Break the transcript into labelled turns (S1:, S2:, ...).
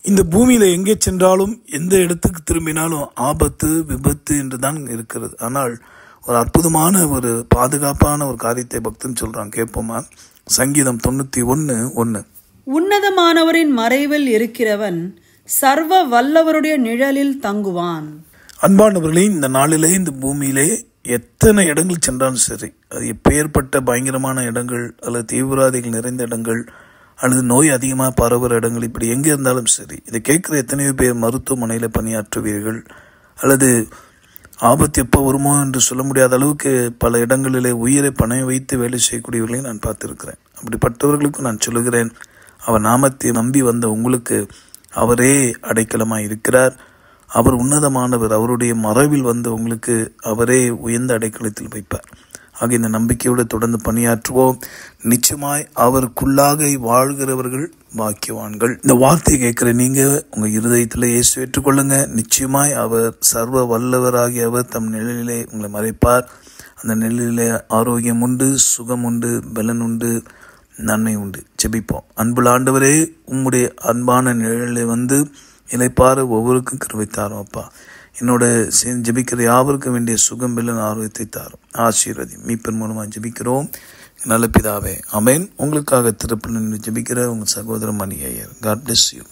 S1: இந்த பூமியில எங்கே சென்றாலும் எந்த இடத்துக்கு திரும்பினாலும் ஆபத்து விபத்து என்றுதான் இருக்கிறது. ஆனால் ஒரு அற்புதமான ஒரு பாதுகாப்பான ஒரு காரியத்தை பக்தன் சொல்றான், கேட்போமா? சங்கீதம் 91:1.
S2: உன்னதமானவரின் மறைவில் இருக்கிறவன் சர்வ வல்லவருடைய நிழலில் தங்குவான்.
S1: அன்பானவர்களே, இந்த நாளிலே இந்த பூமியிலே எத்தனை இடங்கள் சென்றாலும் சரி, அது எப்பேற்பட்ட பயங்கரமான இடங்கள் அல்லது தீவிரவாதிகள் நிறைந்த இடங்கள் அல்லது நோய் அதிகமாக பரவுகிற இடங்கள், இப்படி எங்கே இருந்தாலும் சரி, இதை கேட்குற எத்தனையோ பேர் மருத்துவமனையில் பணியாற்றுவீர்கள் அல்லது ஆபத்து எப்போ வருமோ என்று சொல்ல முடியாத அளவுக்கு பல இடங்களிலே உயிரை பணம் வைத்து வேலை செய்யக்கூடியவர்களையும் நான் பார்த்திருக்கிறேன். அப்படிப்பட்டவர்களுக்கும் நான் சொல்லுகிறேன், அவர் நாமத்தை நம்பி வந்த உங்களுக்கு அவரே அடைக்கலமாய் இருக்கிறார். அவர் உன்னதமானவர். அவருடைய மறைவில் வந்து உங்களுக்கு அவரே உயர்ந்த அடைக்கலத்தில் வைப்பார். ஆக இந்த நம்பிக்கையோடு தொடர்ந்து பணியாற்றுவோம். நிச்சயமாய் அவருக்குள்ளாக வாழ்கிறவர்கள் பாக்கியவான்கள். இந்த வார்த்தையை கேட்கிற நீங்க உங்க இருதயத்தில் இயேசு ஏற்றுக்கொள்ளுங்க. நிச்சயமாய் அவர் சர்வ வல்லவராகிய அவர் தம் நிழலிலே உங்களை மறைப்பார். அந்த நிழலிலே ஆரோக்கியம் உண்டு, சுகம் உண்டு, பலன் உண்டு, நன்மை உண்டு. ஜெபிப்போம். அன்புள்ள ஆண்டவரே, உம்முடைய அன்பான நிழலிலே வந்து இளைப்பாற ஒவ்வொருக்கும் கிருபை தாரும் அப்பா. என்னோட ஜெபிக்கிற யாவருக்கும் வேண்டிய சுகம் பலன் ஆரோக்கியத்தை தாரும். ஆசீர்வதி மீட்பின் மூலமாக ஜெபிக்கிறோம் நல்ல பிதாவே, ஆமென். உங்களுக்காக திருப்பி ஜெபிக்கிற உங்கள் சகோதரன் மணி ஐயர். God bless you.